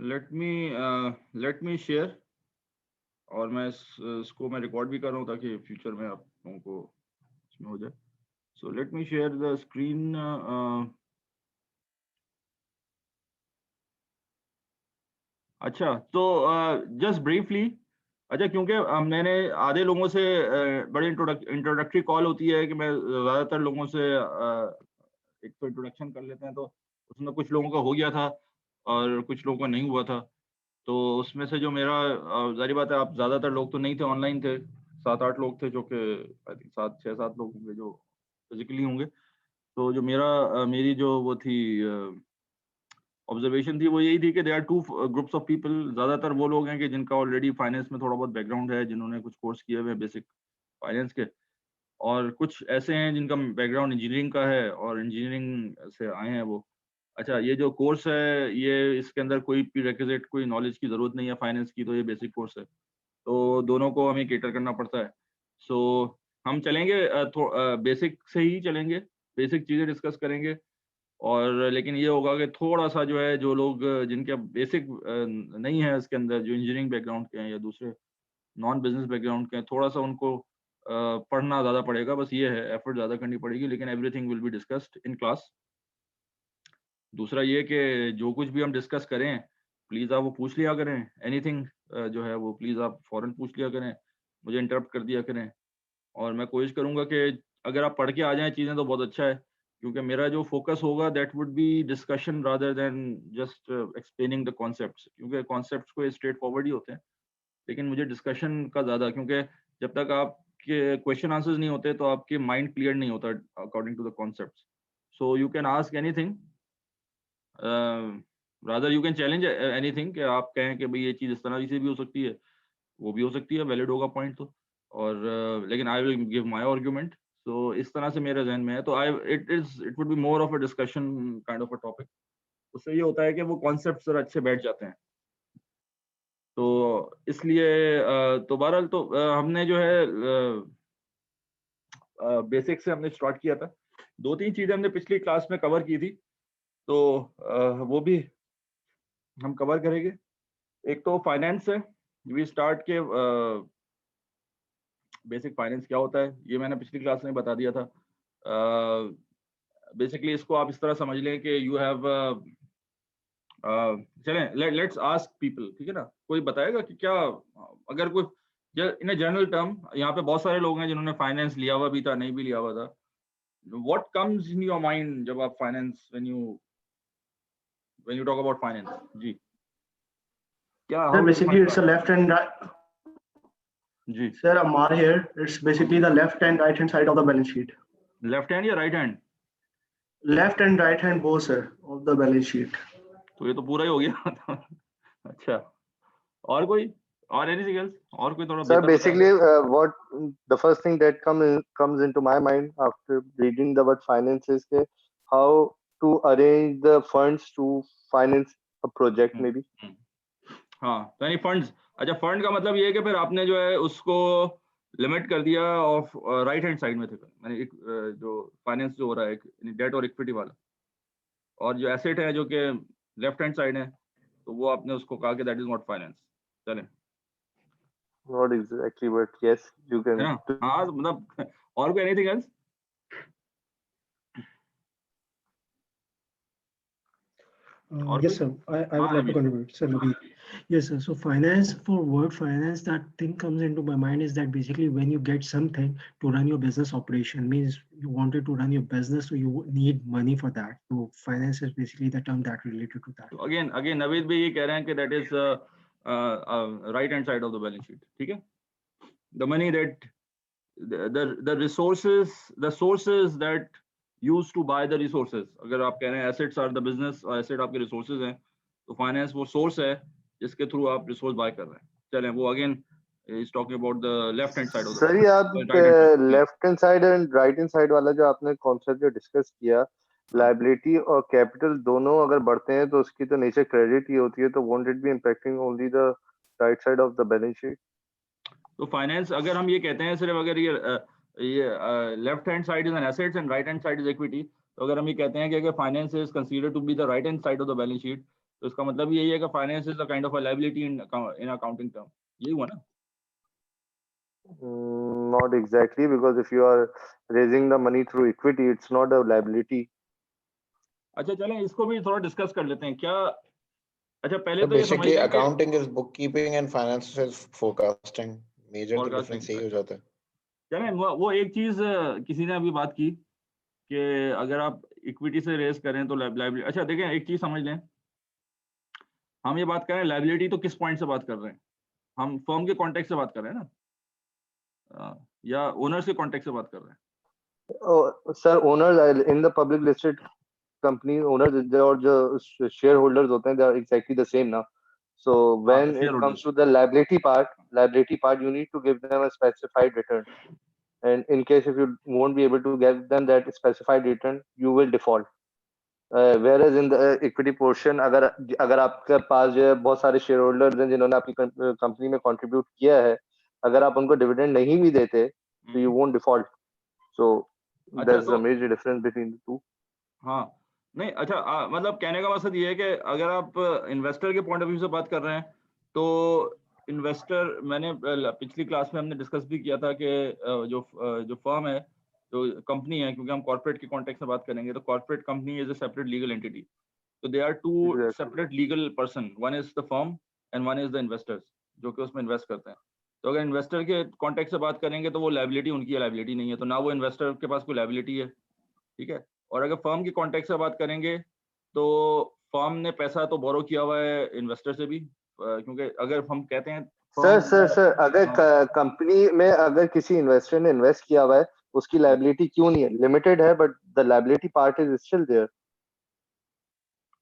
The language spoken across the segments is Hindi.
लेट मी शेयर, और मैं इसको मैं रिकॉर्ड भी कर रहा हूँ ताकि फ्यूचर में आप लोगों को इसमें हो जाए। So let me share the screen. अच्छा, तो जस्ट ब्रीफली, अच्छा, क्योंकि मैंने आधे लोगों से बड़ी इंट्रोडक्टरी कॉल होती है कि मैं ज़्यादातर लोगों से एक तो इंट्रोडक्शन कर लेते हैं, तो उसमें कुछ लोगों का हो गया था और कुछ लोगों का नहीं हुआ था। तो उसमें से जो मेरा ज़ाहिर बात है, आप ज़्यादातर लोग तो नहीं थे, ऑनलाइन थे, 7-8 लोग थे, जो कि आई थिंक 6-7 लोग होंगे जो फिजिकली होंगे। तो जो मेरी जो वो थी ऑब्जर्वेशन थी, वो यही थी कि there are two groups of people. ज़्यादातर वो लोग हैं कि जिनका ऑलरेडी फाइनेंस में थोड़ा बहुत बैकग्राउंड है, जिन्होंने कुछ कोर्स किए हुए हैं बेसिक फाइनेंस के, और कुछ ऐसे हैं जिनका बैकग्राउंड इंजीनियरिंग का है और इंजीनियरिंग से आए हैं वो। अच्छा, ये जो कोर्स है, ये इसके अंदर कोई प्रीरेक्विजिट, कोई नॉलेज की ज़रूरत नहीं है फाइनेंस की, तो ये बेसिक कोर्स है। तो दोनों को हमें कैटर करना पड़ता है। सो हम चलेंगे बेसिक से ही चलेंगे, बेसिक चीज़ें डिस्कस करेंगे, और लेकिन ये होगा कि थोड़ा-सा जो है, जो लोग जिनके बेसिक नहीं है इसके अंदर, जो इंजीनियरिंग बैकग्राउंड के हैं या दूसरे नॉन बिज़नेस बैकग्राउंड के हैं, थोड़ा-सा उनको पढ़ना ज़्यादा पड़ेगा, बस ये है, एफर्ट ज़्यादा करनी पड़ेगी, लेकिन everything will be discussed in class. दूसरा ये कि जो कुछ भी हम डिस्कस करें, प्लीज़ आप वो पूछ लिया करें, एनीथिंग जो है वो प्लीज़ आप फ़ौरन पूछ लिया करें, मुझे इंटरप्ट कर दिया करें, और मैं कोशिश करूँगा कि अगर आप पढ़ के आ जाएँ चीज़ें तो बहुत अच्छा है, क्योंकि मेरा जो फ़ोकस होगा that would be discussion rather than just explaining the concepts, क्योंकि कॉन्सेप्ट्स कोई स्ट्रेट फॉरवर्ड ही होते हैं, लेकिन मुझे डिस्कशन का ज़्यादा, क्योंकि जब तक आपके क्वेश्चन आंसर्स नहीं होते तो आपके माइंड क्लियर नहीं होता according to the concepts. So you can ask anything, rather you can challenge anything, कि आप कहें कि भई ये चीज़ इस तरह से भी हो सकती है, वो भी हो सकती है, वैलिड होगा पॉइंट तो, और लेकिन I will give my argument. So इस तरह से मेरे ज़हन में है, तो it would be more of a discussion kind of a topic. उससे ये होता है कि वो कॉन्सेप्ट्स ज़रा अच्छे बैठ जाते हैं। तो इसलिए तो बहरहाल तो हमने जो है बेसिक से हमने स्टार्ट किया था। 2-3 चीज़ें हमने पिछली क्लास में कवर की थी, तो वो भी हम कवर करेंगे। एक तो फाइनेंस है, वी स्टार्ट के बेसिक फाइनेंस क्या होता है, ये मैंने पिछली क्लास में बता दिया था। बेसिकली इसको आप इस तरह समझ लें कि यू हैव चलें, लेट्स आस्क पीपल, ठीक है ना? कोई बताएगा कि क्या, अगर कोई इन अ जनरल टर्म, यहाँ पे बहुत सारे लोग हैं जिन्होंने फाइनेंस लिया हुआ भी था, नहीं भी लिया हुआ था। What comes in your mind जब आप finance, when you talk about finance? जी, क्या, Sir, how do you basically it's a construct? left and right. जी, Sir, Amar here. It's basically the left and right hand side of the balance sheet. Left hand या right hand? Left and right hand both, sir, of the balance sheet. तो ये तो पूरा ही हो गया। अच्छा, और कोई, और एनीथिंग एल्स, और कोई थोड़ा Sir, बेहतर basically, बताएगा? what the first thing that comes into my mind after reading the word finance is के how to arrange the funds to finance a project hmm, maybe. हम्म। हाँ, तो यानी फंड्स, अच्छा, फंड का मतलब ये है कि फिर आपने जो है उसको लिमिट कर दिया ऑफ राइट हैंड साइड में थे, मैंने एक जो फाइनेंस जो हो रहा है, डेट और इक्विटी वाला, और जो एसेट है जो कि लेफ्ट हैंड साइड है, तो वो आपने उसको कहा कि दैट इज नॉट फाइनेंस। चलें, Not exactly, but yes, you है can. ना? हाँ, तो मतलब और कोई एनीथिंग एल्स? और Yes, कोई? sir. I would हाँ like to Nabeel. contribute, sir. Naveed. Yes, sir. So finance, for word finance, that thing comes into my mind is that basically when you get something to run your business operation, means you wanted to run your business, so you need money for that. So finance is basically the term that related to that. तो अगेन नवीद भी ये कह रहे हैं कि that is right hand side of the balance sheet, ठीक है? The money that the sources that used to buy the resources, अगर आप कह रहे हैं assets are the business और asset आपके resources हैं, तो finance वो source है जिसके थ्रू आप resource buy कर रहे हैं। चलें, वो again is talking about the left hand side of the Sir, ये आप right hand side। left hand side and right hand side वाला जो आपने concept जो discuss किया, liability और capital दोनों अगर बढ़ते हैं तो उसकी तो nature credit ही होती है, तो won't it be impacting only the right side of the balance sheet? तो फाइनेंस अगर हम ये कहते हैं, सिर्फ अगर ये left hand side is an assets and right hand side is equity, तो अगर हम ये कहते हैं कि अगर finance is considered to be the right hand side of the balance sheet, तो इसका मतलब यही है कि finance is a kind of a liability in accounting term, यही हुआ ना? Not exactly, because if you are raising the money through equity, it's not a liability. अच्छा चलें इसको भी थोड़ा डिस्कस कर लेते हैं क्या। अच्छा पहले So तो ये समझ basically लें कि accounting is bookkeeping and finance is forecasting. Major तो Forecasting, difference यही हो जाता है. चलें वो एक चीज किसी ने अभी बात की कि अगर आप इक्विटी से रेस करें तो लायबिलिटी। अच्छा देखें एक चीज समझ लें, हम ये बात कर रहे हैं लायबिलिटी तो किस पॉइंट से बात कर रहे हैं, हम फर्म के कॉन्टेक्स्ट से बात कर रहे हैं ना, या ओनर्स के कॉन्टेक्स्ट से बात कर रहे हैं? Oh, sir, owners in the public listed company, owners और जो shareholders होते हैं, they are exactly the same now. So when it comes to the liability part, you need to give them a specified return. And in case if you won't be able to give them that specified return, you will default. Whereas in the equity portion, अगर आपके पास जो है बहुत सारे शेयर होल्डर्स हैं जिन्होंने आपकी कंपनी में कंट्रीब्यूट किया है, अगर आप उनको डिविडेंड नहीं भी देते तो you won't default. So that's the major difference between the two. हाँ नहीं अच्छा मतलब कहने का मकसद ये है कि अगर आप इन्वेस्टर के पॉइंट ऑफ व्यू से बात कर रहे हैं तो इन्वेस्टर, मैंने पिछली क्लास में हमने डिस्कस भी किया था कि जो फर्म है, जो कंपनी है, क्योंकि हम कॉर्पोरेट के कॉन्टेक्स्ट में बात करेंगे तो corporate company is a separate legal entity. तो they are two separate legal person, one is the firm and one is the investors जो कि उसमें इन्वेस्ट करते हैं. तो अगर इन्वेस्टर के कॉन्टेक्स्ट से बात करेंगे तो वो लायबिलिटी उनकी लायबिलिटी नहीं है, तो ना वो इन्वेस्टर के पास कोई लायबिलिटी है, ठीक है. और अगर फर्म की कॉन्टेक्स्ट से बात करेंगे तो फर्म ने पैसा तो बोरो किया हुआ है इन्वेस्टर से भी, क्योंकि अगर हम कहते हैं सर अगर कंपनी में अगर किसी इन्वेस्टर ने इन्वेस्ट किया हुआ है, उसकी लायबिलिटी क्यों नहीं है? लिमिटेड है but the liability part is still there.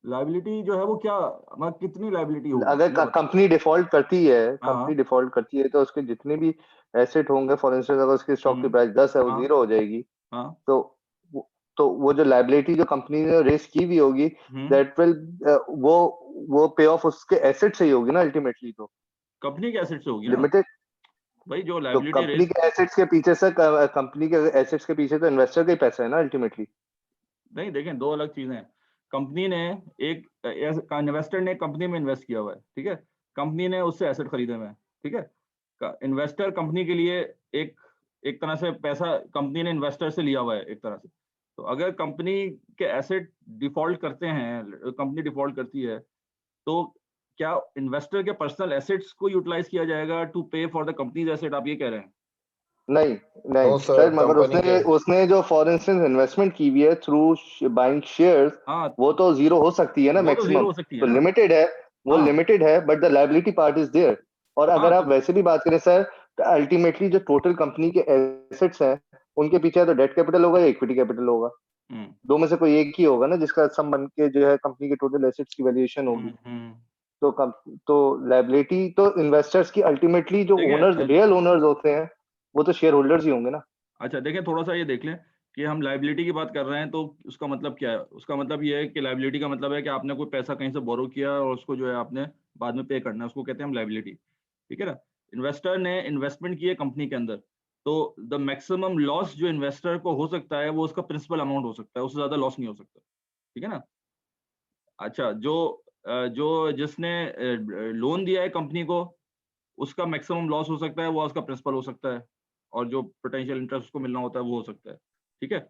Liability जो है वो क्या, मतलब कितनी लायबिलिटी होगी? अगर कंपनी डिफॉल्ट करती है तो उसके जितने भी एसेट होंगे, फॉर इंस्टेंस अगर उसके स्टॉक की प्राइस 10 है, वो 0 हो जाएगी. तो वो जो लायबिलिटी जो कंपनी ने रेस की भी होगी, दैट विल वो पे ऑफ उसके एसेट से ही होगी ना अल्टीमेटली. तो कंपनी के एसेट से होगी लिमिटेड भाई जो तो लायबिलिटी कंपनी के एसेट्स के पीछे से कंपनी के एसेट्स के पीछे तो इन्वेस्टर का ही पैसा है ना अल्टीमेटली. नहीं देखें दो अलग चीजें हैं. कंपनी ने एक इन्वेस्टर ने कंपनी में इन्वेस्ट किया हुआ है, ठीक है, कंपनी ने उससे एसेट खरीदे हुए हैं, ठीक है. इन्वेस्टर कंपनी के लिए एक तरह से पैसा कंपनी ने इन्वेस्टर से लिया हुआ है एक तरह से. तो अगर कंपनी के एसेट डिफॉल्ट करते हैं, कंपनी डिफॉल्ट करती है, तो क्या इन्वेस्टर के पर्सनल एसेट्स को यूटिलाइज किया जाएगा टू पे फॉर द कंपनीज एसेट, आप ये कह रहे हैं? नहीं सर, मगर उसने जो फॉर इंस्टेंस इन्वेस्टमेंट की हुई है थ्रू बाइंग शेयर्स, वो तो 0 हो सकती है ना मैक्सिमम. तो लिमिटेड है, वो लिमिटेड है, but the liability part is there. और अगर आप वैसे भी बात करें सर, अल्टीमेटली जो टोटल कंपनी के एसेट्स हैं, उनके पीछे तो डेट कैपिटल होगा या इक्विटी कैपिटल होगा. दो में से कोई एक ही होगा ना जिसका सम बन के जो है कंपनी के टोटल एसेट्स की वैल्यूएशन होगी. तो लायबिलिटी तो इन्वेस्टर्स की अल्टीमेटली जो ओनर्स, रियल ओनर्स होते हैं, वो तो शेयर होल्डर्स ही होंगे ना. अच्छा देखें थोड़ा सा ये देख लें कि हम लायबिलिटी की बात कर रहे हैं तो उसका मतलब क्या है. उसका मतलब ये है कि लायबिलिटी का मतलब है कि आपने कोई पैसा कहीं से बोरो किया और उसको जो है आपने बाद में पे करना है, उसको कहते हैं हम लायबिलिटी, ठीक है ना. इन्वेस्टर ने इन्वेस्टमेंट की है कंपनी के अंदर, तो द मैक्सिमम लॉस जो इन्वेस्टर को हो सकता है वो उसका प्रिंसिपल अमाउंट हो सकता है, उससे ज्यादा लॉस नहीं हो सकता, ठीक है ना. अच्छा जो जिसने लोन दिया है कंपनी को, उसका मैक्सिमम लॉस हो सकता है, वो उसका प्रिंसिपल हो सकता है, और जो पोटेंशियल इंटरेस्ट उसको मिलना होता है वो हो सकता है, ठीक है.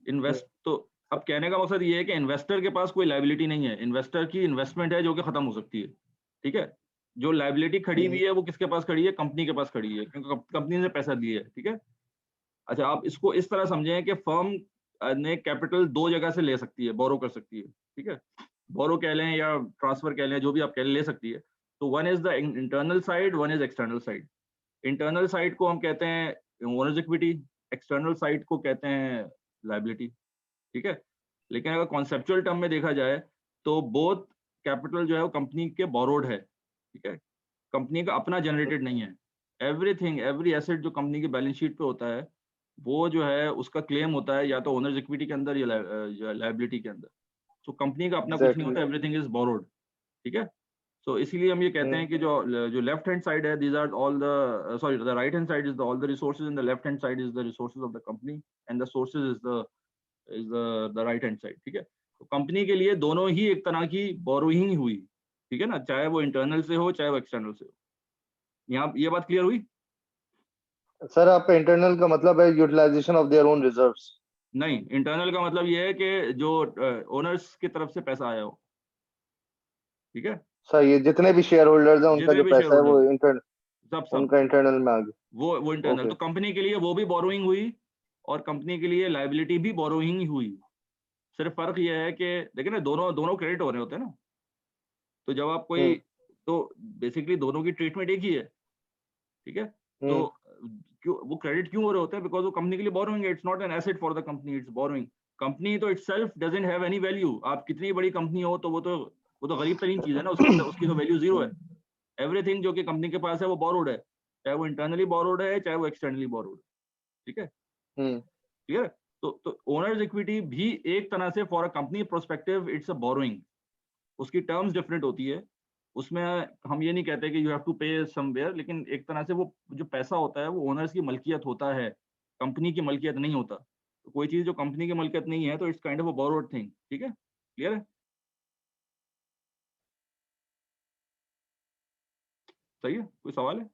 इन्वेस्ट तो अब कहने का मकसद ये है कि इन्वेस्टर के पास कोई लायबिलिटी नहीं है, इन्वेस्टर की इन्वेस्टमेंट है जो कि खत्म हो सकती है, ठीक है. जो लायबिलिटी खड़ी हुई है वो किसके पास खड़ी है? कंपनी के पास खड़ी है, क्योंकि कंपनी ने पैसा दिया है, ठीक है. अच्छा आप इसको इस तरह समझें कि फर्म ने कैपिटल दो जगह से ले सकती है, बोरो कर सकती है, ठीक है. बोरो कह लें या ट्रांसफर कह लें, जो भी आप कह ले सकती है. तो one is the internal side, one is external side. Internal side को हम कहते हैं ओनर्स इक्विटी, एक्सटर्नल साइड को कहते हैं लायबिलिटी, ठीक है. लेकिन अगर कॉन्सेप्चुअल टर्म में देखा जाए तो बोथ कैपिटल जो है वो कंपनी के बोरोड है, ठीक है, कंपनी का अपना जनरेटेड नहीं है. एवरीथिंग, एवरी एसेट जो कंपनी की बैलेंस शीट पे होता है वो जो है उसका क्लेम होता है या तो ओनर्स इक्विटी के अंदर या लायबिलिटी के अंदर. तो कंपनी का अपना कुछ नहीं होता, एवरीथिंग इज बोरोड, ठीक है. तो इसीलिए हम ये कहते हैं कि जो लेफ्ट हैंड साइड है, these are all the sorry the right hand side is the all the resources, and the left hand side is the resources of the company, and the sources is the right hand side, ठीक है. तो कंपनी के लिए दोनों ही एक तरह की बोरोइंग हुई, ठीक है ना, चाहे वो इंटरनल से हो चाहे वो एक्सटर्नल से हो। यहाँ ये बात क्लियर हुई? सर आपका इंटरनल का मतलब है utilization of their own reserves? नहीं, इंटरनल का मतलब ये है कि जो ओनर्स की तरफ से पैसा आया हो, ठीक है, सर ये जितने भी शेयर होल्डर्स हैं उनका जितने जो भी शेयर पैसा है वो होल्डर सब उनका इंटरनल में आ गया। वो इंटरनल। ओके। तो कंपनी के लिए वो भी बोरोइंग हुई और कंपनी के लिए लायबिलिटी भी बोरोइंग ही हुई। सिर्फ फर्क ये है कि देखिए ना, दोनों दोनों क्रेडिट हो रहे होते हैं ना। तो जब आप कोई, तो बेसिकली दोनों की ट्रीटमेंट एक ही है, ठीक है। तो क्यों वो क्रेडिट क्यों हो रहे होते हैं? बिकॉज वो कंपनी के लिए बोरोइंग है, it's not an asset for the company, it's borrowing. Company तो itself doesn't have any value. आप कितनी बड़ी कंपनी हो तो वो तो गरीब तरीन चीज है ना, उसके अंदर उसकी तो वैल्यू जीरो है। एवरीथिंग जो कि कंपनी के पास है वो बोरोड है, चाहे वो इंटरनली बोरोड है चाहे वो एक्सटर्नली बोरोड है, ठीक है, क्लियर। तो ओनर्स इक्विटी भी एक तरह से for a company prospective it's a borrowing. उसकी टर्म्स डिफरेंट होती है, उसमें हम ये नहीं कहते कि यू हैव टू पे समवेयर, लेकिन एक तरह से वो जो पैसा होता है वो ओनर्स की मलकियत होता है, कंपनी की मलकियत नहीं होता। तो कोई चीज जो कंपनी की मलकियत नहीं है तो it's kind of a borrowed thing, ठीक है, क्लियर है, सही है, कोई सवाल है?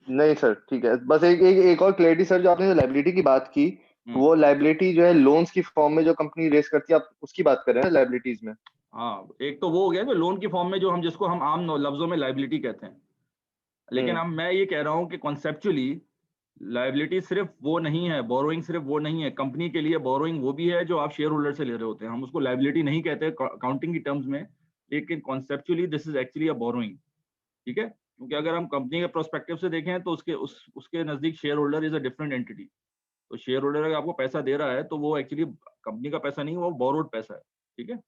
नहीं सर ठीक है, बस एक और क्लैरिटी सर, जो आपने लाइबिलिटी की बात की, वो लाइबिलिटी जो है लोन्स की फॉर्म में जो कंपनी रेस करती है, आप उसकी बात कर रहे हैं लाइबिलिटीज में? हाँ, एक तो वो हो गया जो लोन की फॉर्म में, जो हम जिसको हम आम लफ्जों में लाइबिलिटी कहते हैं। लेकिन अब मैं ये कह रहा हूँ कि कॉन्सेप्चुअली लायबिलिटी सिर्फ वो नहीं है, बोरोइंग सिर्फ वो नहीं है। कंपनी के लिए बोरोइंग वो भी है जो आप शेयर होल्डर से ले रहे होते हैं, हम उसको लायबिलिटी नहीं कहते अकाउंटिंग की टर्म्स में, लेकिन conceptually this is actually a borrowing, ठीक है। क्योंकि अगर हम कंपनी के प्रोस्पेक्टिव से देखें तो उसके नजदीक share holder is a different entity. तो शेयर होल्डर अगर आपको पैसा दे रहा है तो वो एक्चुअली कंपनी का पैसा नहीं, वो बोरोड पैसा है, ठीक है।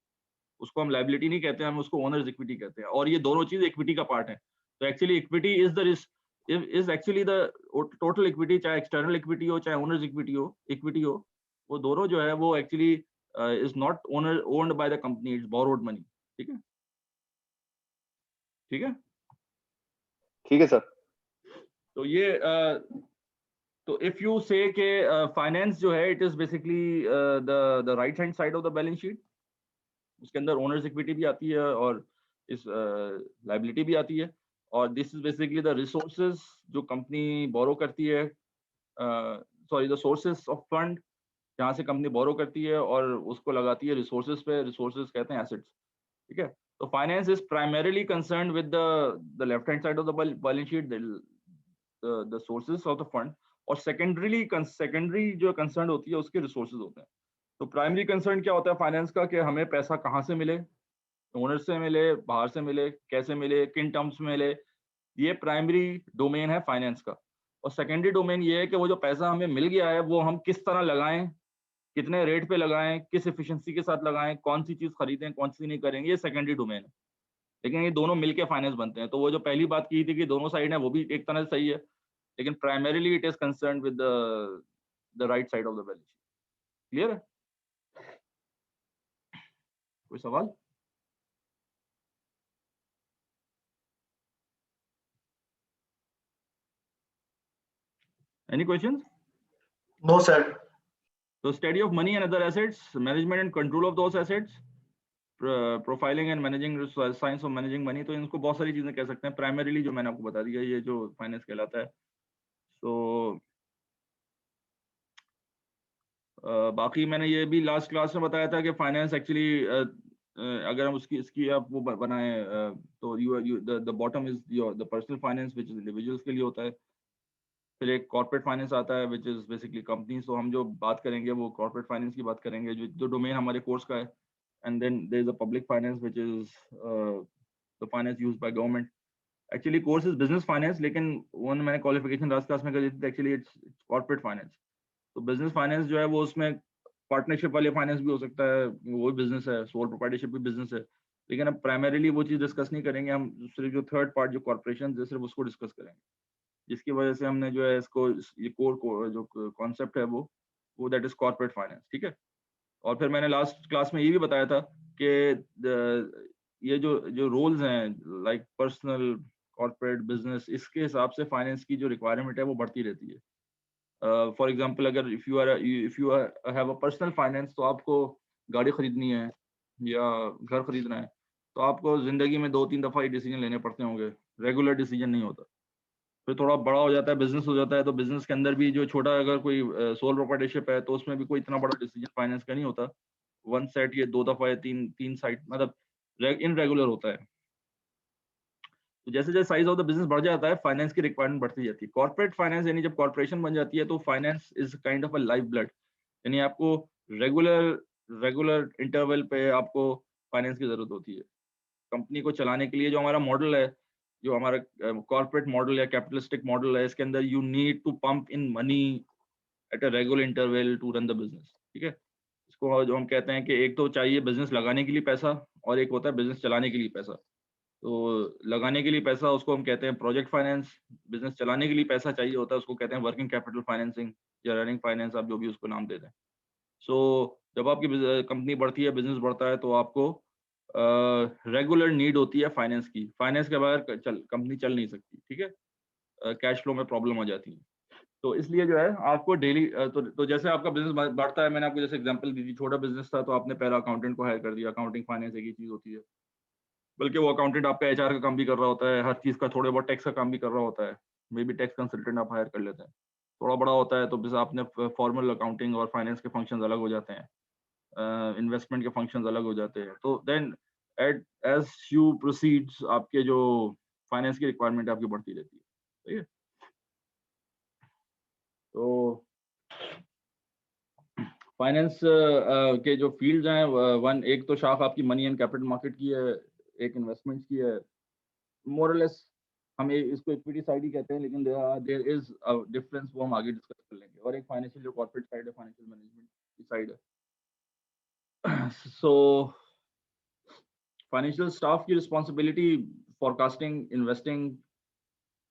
उसको हम लायबिलिटी नहीं कहते हैं, हम उसको ओनर्स इक्विटी कहते हैं, और ये दोनों चीज इक्विटी का पार्ट है। तो actually equity is actually the total equity, चाहे एक्सटर्नल इक्विटी हो चाहे ओनर्स इक्विटी हो, वो दोनों जो है वो actually is not owned by the company, it's borrowed money, ठीक है, ठीक है। ठीक है सर। तो ये तो इफ यू से के फाइनेंस जो है it is basically the right hand side of the balance sheet, उसके अंदर ओनर्स इक्विटी भी आती है और इस लाइबिलिटी भी आती है, और this is basically the resources जो कंपनी बोरो करती है, sorry the sources of fund जहाँ से कंपनी बोरो करती है और उसको लगाती है रिसोर्सेज पे, रिसोर्सेज कहते हैं एसेट्स, ठीक है। तो finance is primarily concerned with the left hand side of the balance sheet, the sources of the fund, और सेकेंडरी जो कंसर्न होती है उसके रिसोर्सेज होते हैं। तो प्राइमरी कंसर्न क्या होता है फाइनेंस का, कि हमें पैसा कहाँ से मिले, ओनर से मिले, बाहर से मिले, कैसे मिले, किन टर्म्स में मिले, ये प्राइमरी डोमेन है फाइनेंस का। और सेकेंडरी डोमेन ये है कि वो जो पैसा हमें मिल गया है वो हम किस तरह लगाएं, कितने रेट पे लगाएं, किस एफिशिएंसी के साथ लगाएं, कौन सी चीज खरीदें कौन सी नहीं करेंगे, ये सेकेंडरी डोमेन है। लेकिन ये दोनों मिलके फाइनेंस बनते हैं। तो वो जो पहली बात की थी कि दोनों साइड है, वो भी एक तरह से सही है, लेकिन primarily it is concern with the right side of the balance sheet, clear है, कोई सवाल? Any questions? No, sir. So study of money and other assets, management and control of those assets, profiling and managing, science of managing money। तो इनको बहुत सारी चीजें कह सकते हैं, प्राइमरीली जो मैंने आपको बता दिया ये जो फाइनेंस कहलाता है। तो बाकी मैंने ये भी लास्ट क्लास में बताया था कि फाइनेंस एक्चुअली अगर हम इसकी आप वो बनाएं तो the bottom is the personal finance which is individuals के लिए होता है। फिर एक कॉर्पोरेट फाइनेंस आता है विच इज बेसिकली कंपनीज। तो हम जो बात करेंगे वो कॉर्पोरेट फाइनेंस की बात करेंगे, जो डोमेन हमारे कोर्स का है। And then there is a public finance which is the finance used by government. Actually course is business finance, लेकिन वन मैंने क्वालिफिकेशन लास्ट क्लास में कर दी थी, एक्चुअली इट्स कॉर्पोरेट फाइनेंस। तो बिजनेस फाइनेंस जो है वो उसमें पार्टनरशिप वाले फाइनेंस भी हो सकता है, वो भी बिजनेस है, सोल प्रोप्राइटरशिप भी बिजनेस है। लेकिन अब प्राइमरीली वो चीज डिस्कस नहीं करेंगे हम, सिर्फ जो थर्ड पार्ट जो कॉर्पोरेशन है सिर्फ उसको डिस्कस करेंगे, जिसकी वजह से हमने जो है इसको ये कोर जो कॉन्सेप्ट है वो दैट इज कॉर्पोरेट फाइनेंस, ठीक है। और फिर मैंने लास्ट क्लास में ये भी बताया था कि ये जो रोल्स हैं लाइक पर्सनल, कॉर्पोरेट, बिजनेस, इसके हिसाब से फाइनेंस की जो रिक्वायरमेंट है वो बढ़ती रहती है। फॉर एग्जांपल अगर if you have a personal finance तो आपको गाड़ी खरीदनी है या घर खरीदना है, तो आपको ज़िंदगी में 2-3 दफ़ा ये डिसीजन लेने पड़ते होंगे, रेगुलर डिसीजन नहीं होता। फिर थोड़ा बड़ा हो जाता है, बिज़नेस हो जाता है, तो बिज़नेस के अंदर भी जो छोटा अगर कोई सोल प्रोप्राइटरशिप है, तो उसमें भी कोई इतना बड़ा डिसीजन फाइनेंस का नहीं होता। वन सेट ये 2 दफ़ा या 3 साइट मतलब इनरेगुलर होता है। तो जैसे-जैसे साइज़ ऑफ द बिज़नेस बढ़ जाता है, फाइनेंस की रिक्वायरमेंट बढ़ती जाती है। कॉर्पोरेट फाइनेंस यानी जब कॉर्पोरेशन बन जाती है, तो finance is kind of a life blood, यानी आपको रेगुलर रेगुलर इंटरवल पे आपको फाइनेंस की ज़रूरत होती है। कंपनी को चलाने के लिए जो हमारा मॉडल है, जो हमारा कॉर्पोरेट मॉडल या कैपिटलिस्टिक मॉडल है, इसके अंदर you need to pump in money at a regular interval to run the business, ठीक है? इसको जो हम कहते हैं कि एक तो चाहिए बिज़नेस लगाने के लिए पैसा और एक होता है बिज़नेस चलाने के लिए पैसा। तो लगाने के लिए पैसा उसको हम कहते हैं प्रोजेक्ट फाइनेंस, बिज़नेस चलाने के लिए पैसा चाहिए होता है उसको कहते हैं वर्किंग कैपिटल फाइनेंसिंग या रनिंग फाइनेंस, आप जो भी उसको नाम दे दें। सो जब आपकी कंपनी बढ़ती है, बिज़नेस बढ़ता है, तो आपको रेगुलर नीड होती है फाइनेंस की। फाइनेंस के बगैर कंपनी चल नहीं सकती, ठीक है? कैश फ्लो में प्रॉब्लम आ जाती है। तो इसलिए जो है आपको डेली तो जैसे आपका बिज़नेस बढ़ता है, मैंने आपको जैसे एग्ज़ाम्पल दी थी, छोटा बिज़नेस था तो आपने पहले अकाउंटेंट को हायर कर दिया, अकाउंटिंग फाइनेंस एक ही चीज़ होती है। बल्कि वो अकाउंटेंट आपका एचआर का काम भी कर रहा होता है, हर चीज़ का थोड़े बहुत टैक्स का काम भी कर रहा होता है। मे बी टैक्स कंसल्टेंट आप हायर कर लेते हैं। थोड़ा बड़ा होता है तो बस आपने फॉर्मल अकाउंटिंग और फाइनेंस के फंक्शंस अलग हो जाते हैं। इन्वेस्टमेंट के फंक्शंस अलग हो जाते हैं। तो then at as you proceeds आपके जो फाइनेंस की रिक्वायरमेंट आपकी बढ़ती रहती है। सही है? तो फाइनेंस के जो फील्ड्स हैं वन एक तो शाख आपकी मनी एंड कैपिटल मार्केट की है, एक इन्वेस्टमेंट्स की है। मोर और लेस हम इसको इक्विटी साइड ही कहते हैं, लेकिन देयर इज अ डिफरेंस, वो हम आगे डिस्कस कर लेंगे। और एक फाइनेंशियल जो कॉर्पोरेट साइड है, फाइनेंशियल मैनेजमेंट की साइड है। सो फाइनेंशियल स्टाफ की responsibility forecasting, investing.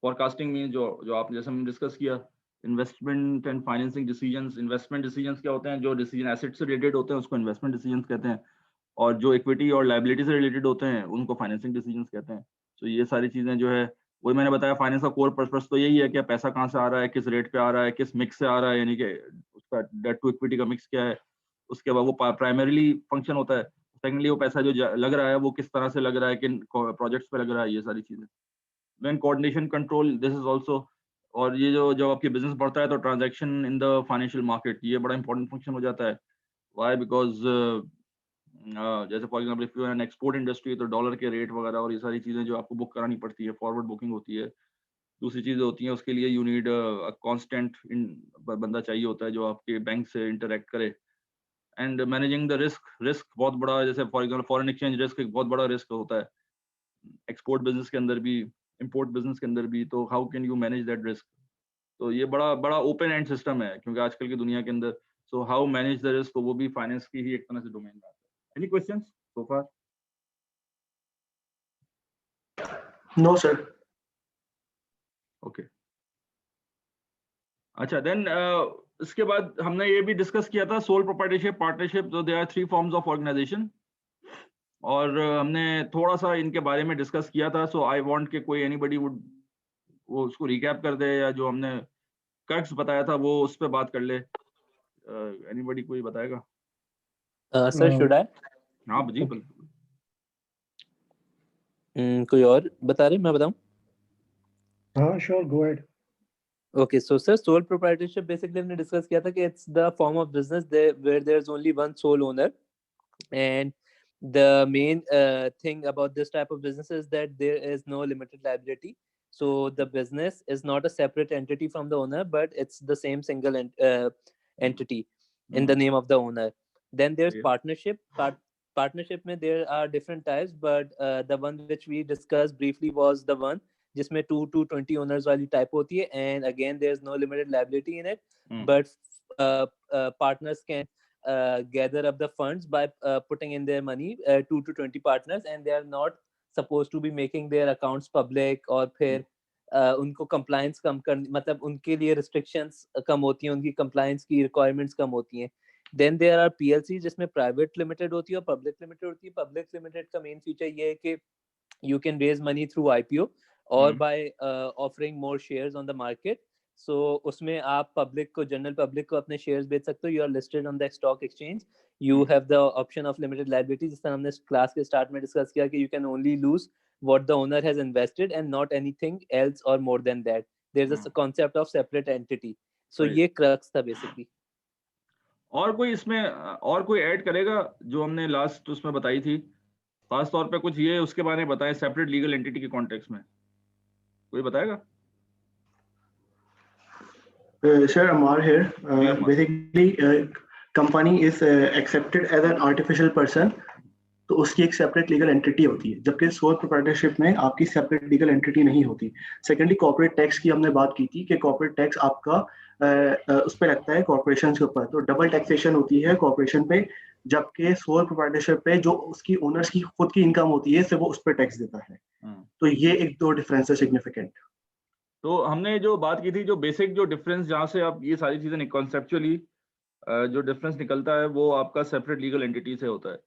Forecasting mean जो जो आपने जैसे हमने डिस्कस किया, investment and financing decisions. Investment decisions क्या होते हैं? जो डिसीजन एसेट से रिलेटेड होते हैं उसको इन्वेस्टमेंट डिसीजंस कहते हैं, और जो इक्विटी और लायबिलिटी से रिलेटेड होते हैं उनको फाइनेंसिंग डिसीजंस कहते हैं। तो ये सारी चीज़ें जो है, वही मैंने बताया, फाइनेंस का कोर पर्पस तो यही है कि पैसा कहाँ से आ रहा है, किस रेट पे आ रहा है, किस मिक्स से आ रहा है, यानी कि उसका डेट टू इक्विटी का मिक्स क्या है। उसके बाद वो प्राइमरीली फंक्शन होता है। सेकेंडली वो पैसा जो लग रहा है वो किस तरह से लग रहा है, किन प्रोजेक्ट्स पे लग रहा है, ये सारी चीज़ें। Then coordination control, this is also. और ये जो जब आपकी बिजनेस बढ़ता है तो transaction in the financial market, ये बड़ा इंपॉर्टेंट फंक्शन हो जाता है। वाई? बिकॉज जैसे for example if you an export industry, तो डॉलर के रेट वगैरह और ये सारी चीज़ें जो आपको बुक करानी पड़ती है, फॉरवर्ड बुकिंग होती है। दूसरी चीज़ें होती हैं, उसके लिए यू नीड कांस्टेंट बंदा चाहिए होता है जो आपके बैंक से इंटरेक्ट करे। And managing the risk, risk बहुत बड़ा, जैसे for example foreign exchange risk एक बहुत बड़ा रिस्क होता है, एक्सपोर्ट बिजनेस के अंदर भी, इंपोर्ट बिजनेस के अंदर भी। तो how can you manage that risk? तो ये बड़ा बड़ा ओपन एंड सिस्टम है क्योंकि आजकल की दुनिया के अंदर, so how manage the risk, तो वो भी फाइनेंस की ही एक तरह से डोमेन में आता है। Any questions so far? No, sir. Okay. अच्छा, देन इसके बाद हमने ये भी डिस्कस किया था सोल प्रोप्राइटरशिप, पार्टनरशिप। तो there are 3 forms of organization, और हमने थोड़ा सा इनके बारे में डिस्कस किया था। सो आई वांट कि कोई एनीबॉडी वुड वो उसको रिकैप कर दे, या जो हमने क्रक्स बताया था वो उस पे बात कर ले। एनीबॉडी कोई बताएगा? Sir should I? हाँ जी, बिल्कुल। कोई और बता रहे, मैं बताऊं? Sure, go ahead. Okay, so sir, sole proprietorship basically हमने discuss किया था कि it's the form of business there where there's only one sole owner, and the main thing about this type of business is that there is no limited liability. So the business is not a separate entity from the owner, but it's the same single entity in the name of the owner. Then there's partnership. Partnership में there are different types, but the one which we discussed briefly was the one जिसमें 2 to 20 owners वाली type होती है, and again there's no limited liability in it, but partners can gather up the funds by putting in their money, 2 to 20 partners, and they are not supposed to be making their accounts public, और फिर उनको compliance कम कर, मतलब उनके लिए restrictions कम होती हैं, उनकी compliance की requirements कम होती हैं. Then there are PLC जिसमें private limited होती है और public limited होती है. Public limited का main feature ये है कि you can raise money through IPO or by offering more shares on the market. सो उसमें आप पब्लिक को, जनरल पब्लिक को अपने शेयर्स बेच सकते हो. You are listed on the stock exchange. You have the option of limited liability, जिस तरह हमने क्लास के स्टार्ट में डिस्कस किया कि you can only lose what the owner has invested and not anything else or more than that. There's a concept of separate entity. So Right. ये crux था basically. और कोई इसमें और कोई ऐड करेगा जो हमने लास्ट उसमें बताई थी, खास तौर पे कुछ ये उसके बारे में बताएं सेपरेट लीगल एंटिटी के कॉन्टेक्स्ट में, कोई बताएगा? Sir, Amar here. Amar. Basically, company is accepted as an artificial person. तो उसकी एक सेपरेट लीगल एंटिटी होती है, जबकि सोल प्रोप्राइटरशिप में आपकी सेपरेट लीगल एंटिटी नहीं होती. सेकेंडली, कॉर्पोरेट टैक्स की हमने बात की थी कि कॉर्पोरेट टैक्स आपका उस पर लगता है कॉर्पोरेशन के ऊपर, तो डबल टैक्सेशन होती है कॉर्पोरेशन पे, जबकि सोल प्रोप्राइटरशिप पे जो उसकी ओनर्स की खुद की इनकम होती है, सिर्फ वो उस पर टैक्स देता है. तो ये एक दो डिफरेंस है सिग्निफिकेंट. तो हमने जो बात की थी, जो बेसिक जो डिफरेंस जहाँ से आप ये सारी चीजें कॉन्सेप्चुअली जो डिफरेंस निकलता है वो आपका सेपरेट लीगल एंटिटी से होता है.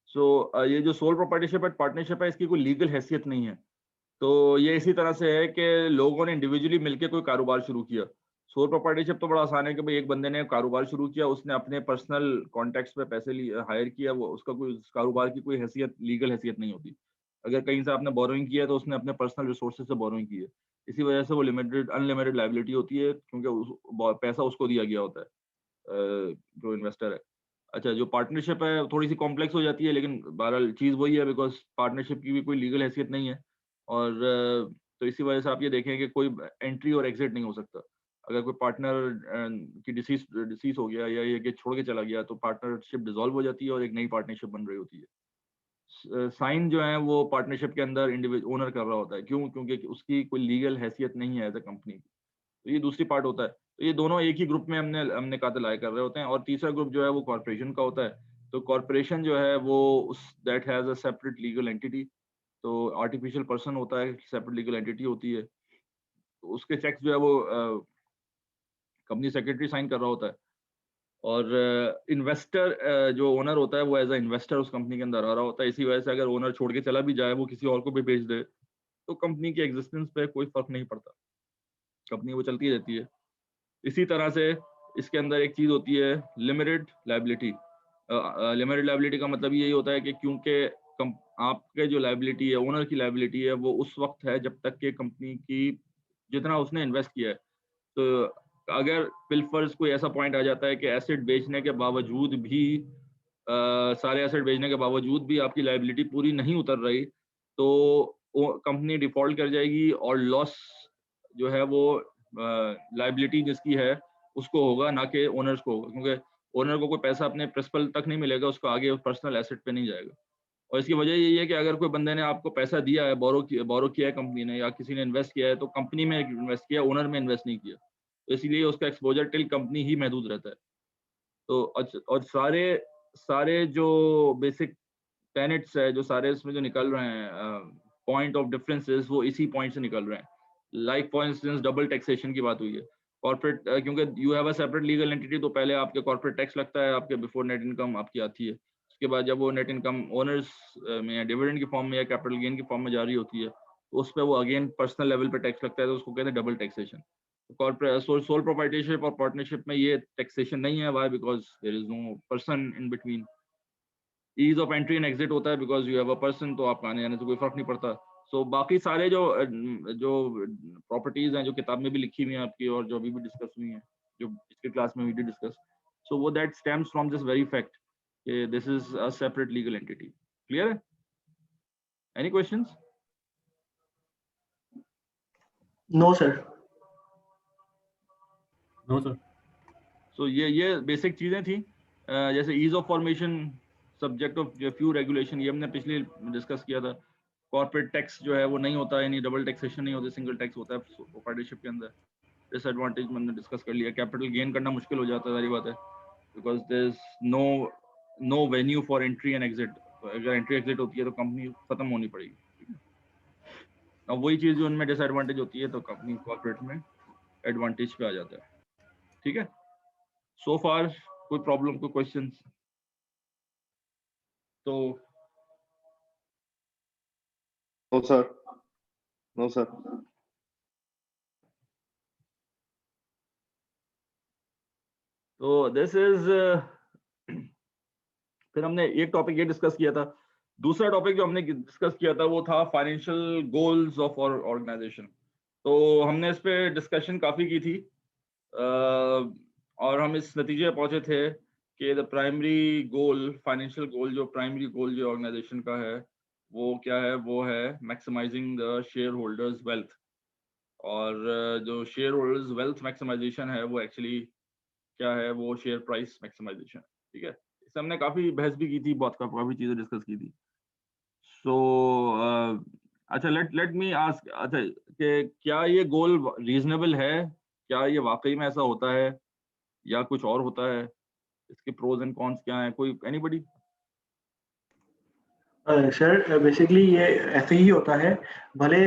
सो ये जो सोल प्रोप्राइटरशिप एंड पार्टनरशिप है, इसकी कोई लीगल हैसियत नहीं है. तो ये इसी तरह से है कि लोगों ने इंडिविजुअली मिलकर कोई कारोबार शुरू किया. सोल प्रोप्राइटरशिप तो बड़ा आसान है कि भाई एक बंदे ने कारोबार शुरू किया, उसने अपने पर्सनल कॉन्टेक्ट्स पे पैसे हायर किया, वो उसका कोई कारोबार की कोई हैसियत, लीगल हैसियत नहीं होती. अगर कहीं से आपने बोरोइंग किया है तो उसने अपने पर्सनल रिसोर्सेज से बोरोइंग की है. इसी वजह से वो लिमिटेड अनलिमिटेड लायबिलिटी होती है, क्योंकि पैसा उसको दिया गया होता है जो इन्वेस्टर है. अच्छा, जो पार्टनरशिप है थोड़ी सी कॉम्प्लेक्स हो जाती है, लेकिन बहरहाल चीज़ वही है, बिकॉज पार्टनरशिप की भी कोई लीगल हैसियत नहीं है. और तो इसी वजह से आप ये देखें कि कोई एंट्री और एग्जिट नहीं हो सकता. अगर कोई पार्टनर की डिसीज हो गया या ये कि छोड़ के चला गया, तो पार्टनरशिप डिसॉल्व हो जाती है और एक नई पार्टनरशिप बन रही होती है. साइन जो है वो पार्टनरशिप के अंदर इंडिविजुअल ओनर कर रहा होता है. क्यों? क्योंकि उसकी कोई लीगल हैसियत नहीं है एज अ कंपनी. तो ये दूसरी पार्ट होता है. तो ये दोनों एक ही ग्रुप में हमने कहा लाया कर रहे होते हैं. और तीसरा ग्रुप जो है वो कॉर्पोरेशन का होता है. तो कॉर्पोरेशन जो है वो that has a separate legal entity. तो आर्टिफिशियल पर्सन होता है, सेपरेट लीगल एंटिटी होती है. तो उसके चेक्स जो है वो कंपनी सेक्रेटरी साइन कर रहा होता है. और इन्वेस्टर जो ओनर होता है वो एज अ इन्वेस्टर उस कंपनी के अंदर आ रहा होता है. इसी वजह से अगर ओनर छोड़ के चला भी जाए, वो किसी और को भी बेच दे, तो कंपनी की एग्जिस्टेंस पे कोई फर्क नहीं पड़ता, कंपनी वो चलती रहती है. इसी तरह से इसके अंदर एक चीज होती है लिमिटेड लायबिलिटी. लिमिटेड लायबिलिटी का मतलब यही होता है कि क्योंकि आपके जो लायबिलिटी है, ओनर की लायबिलिटी है, वो उस वक्त है जब तक कि कंपनी की जितना उसने इन्वेस्ट किया है. तो अगर बिलफर्ज कोई ऐसा पॉइंट आ जाता है कि एसेट बेचने के बावजूद भी सारे एसेट बेचने के बावजूद भी आपकी लायबिलिटी पूरी नहीं उतर रही, तो कंपनी डिफॉल्ट कर जाएगी और लॉस जो है वो लायबिलिटी जिसकी है उसको होगा, ना कि ओनर्स को होगा. क्योंकि ओनर को कोई पैसा अपने प्रिंसिपल तक नहीं मिलेगा, उसको आगे पर्सनल एसेट पे नहीं जाएगा. और इसकी वजह यही है कि अगर कोई बंदे ने आपको पैसा दिया है, बोरो किया है कंपनी ने, या किसी ने इन्वेस्ट किया है, तो कंपनी में इन्वेस्ट किया, ओनर में इन्वेस्ट नहीं किया. तो इसलिए उसका एक्सपोजर टिल कंपनी ही महदूद रहता है. तो और सारे जो बेसिक टेनेट्स है, जो सारे इसमें जो निकल रहे हैं पॉइंट ऑफ डिफरेंसेस, वो इसी पॉइंट से निकल रहे हैं. Like for instance double taxation की बात हुई है. कॉर्पोरेट क्योंकि you have a separate legal entity, तो पहले आपके कॉर्पोरेट टैक्स लगता है आपके बिफोर नेट इनकम आपकी आती है. उसके बाद जब वो नेट इनकम ओनर्स में या डिविडेंड की फॉर्म में या कैपिटल गेन की फॉर्म में जारी होती है, तो उस पर वो अगेन पर्सनल लेवल पे टैक्स लगता है. तो उसको कहते हैं double taxation. Corporate sole proprietorship और पार्टनरशिप में ये टैक्सेशन नहीं है. Why? Because there is no person in between. Ease of entry and exit होता है because you have a person, तो आपका आने जाने से कोई फर्क नहीं पड़ता. सो बाकी सारे जो प्रॉपर्टीज हैं जो किताब में भी लिखी हुई हैं आपकी, और जो अभी भी डिस्कस हुई हैं, जो इसके क्लास में भी डिस्कस, सो वो that stems from this very fact कि this is a separate legal entity. Clear है? Any questions? No sir. No sir. So ये बेसिक चीजें थी. जैसे ease of formation, subject of few regulation, ये हमने पिछले डिस्कस किया था. कॉर्पोरेट टैक्स जो है वो नहीं होता, यानी डबल टैक्सेशन नहीं होती, सिंगल टैक्स होता है पार्टनरशिप के अंदर. डिसएडवांटेज हमने डिस्कस कर लिया. कैपिटल गेन करना मुश्किल हो जाता है, सारी बात है, because there is no venue for entry and exit. अगर एंट्री एग्जिट होती है तो कंपनी खत्म होनी पड़ेगी. ठीक है? अब वही चीज जो उनमें डिसएडवांटेज होती है, तो कंपनी कॉर्पोरेट में एडवांटेज पे आ जाता है. ठीक है? सो फार कोई प्रॉब्लम, कोई क्वेश्चंस? तो नो सर. No sir. तो दिस इज फिर हमने एक टॉपिक ये डिस्कस किया था। दूसरा टॉपिक जो हमने डिस्कस किया था वो था फाइनेंशियल गोल्स ऑफ ऑर्गेनाइजेशन। तो हमने इस पे डिस्कशन काफी की थी और हम इस नतीजे पे पहुंचे थे कि the primary goal, financial goal, जो प्राइमरी गोल जो ऑर्गेनाइजेशन का है वो क्या है, वो है maximising the share holders wealth. और जो शेयर होल्डर्स वेल्थ मैक्सिमाइजेशन है वो एक्चुअली क्या है, वो शेयर प्राइस मैक्सिमाइजेशन। ठीक है, इससे हमने काफी बहस भी की थी, बहुत काफी चीजें डिस्कस की थी। सो अच्छा, लेट मी आस्क, अच्छा कि क्या ये गोल रीजनेबल है, क्या ये वाकई में ऐसा होता है या कुछ और होता है, इसके प्रोज एंड कॉन्स क्या हैं, कोई एनीबॉडी? सर बेसिकली ये ऐसे ही होता है। भले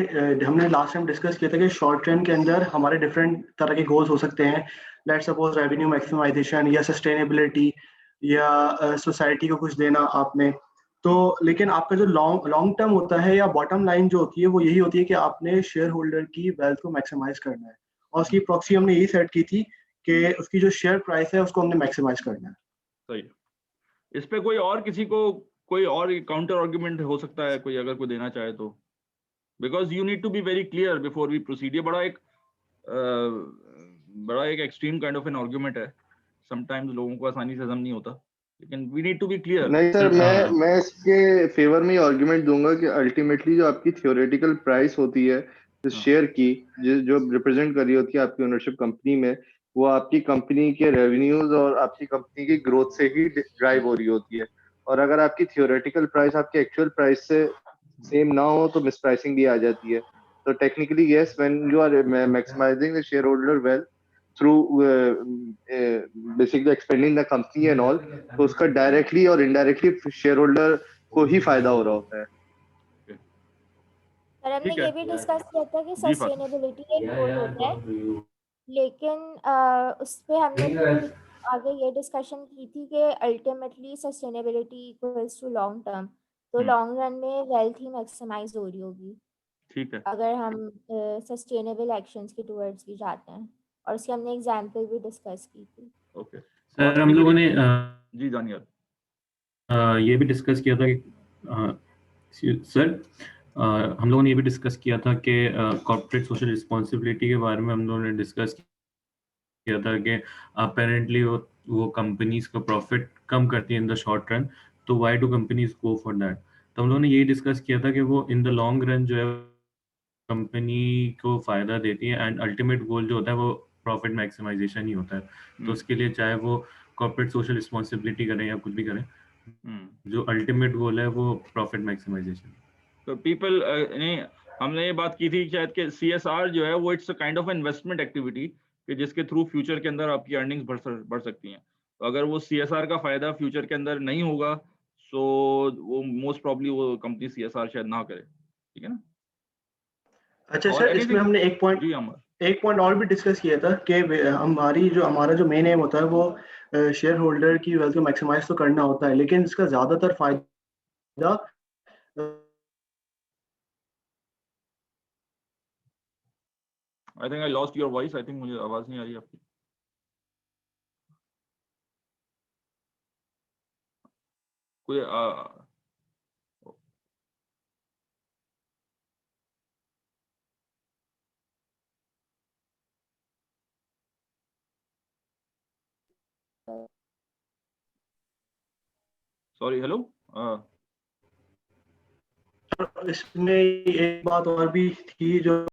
हमने लास्ट टाइम डिस्कस किया था कि शॉर्ट टर्म के अंदर हमारे डिफरेंट तरह के गोल्स हो सकते हैं। लेट्स सपोज रेवेन्यू मैक्सिमाइजेशन या सस्टेनेबिलिटी या सोसाइटी को कुछ देना आपने। तो लेकिन आपका जो लॉन्ग टर्म होता है या बॉटम लाइन जो होती है वो यही होती है कि आपने शेयर होल्डर की वेल्थ को मैक्सिमाइज करना है। और उसकी प्रॉक्सी हमने यही सेट की थी कि उसकी जो शेयर प्राइस है उसको हमने मैक्सिमाइज करना है। सही है। इस पे कोई और किसी को कोई और काउंटर आर्गुमेंट हो सकता है, कोई अगर कोई देना चाहे तो? Because you need to be very clear before we proceed. ये बड़ा एक extreme kind of an argument है, समटाइम्स लोगों को आसानी से हजम नहीं होता, लेकिन we need to be clear. नहीं सर, मैं इसके फेवर में आर्गुमेंट दूंगा कि अल्टीमेटली जो आपकी थियोरेटिकल प्राइस होती है शेयर की, जो रिप्रेजेंट कर रही होती है आपकी ओनरशिप कंपनी में, वो आपकी कंपनी के रेवेन्यूज और आपकी कंपनी की ग्रोथ से ही ड्राइव हो रही होती है। और अगर आपकी थियोरेटिकल प्राइस आपके एक्चुअल प्राइस से सेम ना हो तो मिसप्राइसिंग भी आ जाती है। तो technically yes, when you are maximising the share holder wealth through basically expanding the company and all, तो उसका डायरेक्टली और इनडायरेक्टली शेयर होल्डर को ही फायदा हो रहा होता है। सर हमने ठीक है ये भी डिस्कस किया था कि जी, फातिमा। सस्टेनेबिलिटी एक गोल होता है, लेकिन उस पे हमने फिर आगे ये डिस्कशन की थी कि ultimately sustainability equals to long term. तो लॉन्ग रन में वेल्थ ही मैक्सिमाइज हो रही होगी ठीक है, अगर हम सस्टेनेबल एक्शंस के टुवर्ड्स भी जाते हैं, और उसकी हमने एग्जांपल भी डिस्कस की थी। ओके। सर हम लोगों ने जी दानियाल, ये भी डिस्कस किया था कि सर हम लोगों ने ये भी डिस्कस किया था कि कॉर्पोरेट सोशल रिस्पॉन्सिबिलिटी के बारे में हम लोगों ने डिस्कस किया था कि अपेरेंटली वो कंपनीज का प्रॉफिट कम करती है इन द शॉर्ट रन, तो why do companies go for that. तो हम लोगों ने यही डिस्कस किया था कि वो इन द लॉन्ग रन जो है कंपनी को फायदा देती है एंड अल्टीमेट गोल जो होता है वो प्रॉफिट मैक्सिमाइजेशन ही होता है। तो उसके लिए चाहे वो कॉर्पोरेट सोशल रिस्पॉन्सिबिलिटी करें या कुछ भी करें, जो अल्टीमेट गोल है वो प्रॉफिट मैक्सिमाइजेशन। तो पीपल नहीं, हमने ये बात की थी शायद कि CSR जो है वो it's a kind of investment activity कि जिसके थ्रू फ्यूचर के अंदर आपकी अर्निंग्स बढ़ सकती हैं। तो अगर वो CSR का फायदा फ्यूचर के अंदर नहीं होगा, सो वो मोस्ट प्रॉब्ली वो कंपनी CSR शायद ना करे। ठीक है ना? अच्छा और सर, इसमें anything? हमने एक पॉइंट और भी डिस्कस किया था कि हमारा जो मेन एम होता है वो शेयर होल्डर की वेल्थ को मैक्सिमाइज तो करना होता है, लेकिन इसका ज्यादातर फायदा I think I lost your voice, I think मुझे आवाज नहीं आ रही आपकी। कोई सॉरी, हेलो। इसमें एक बात और भी थी जो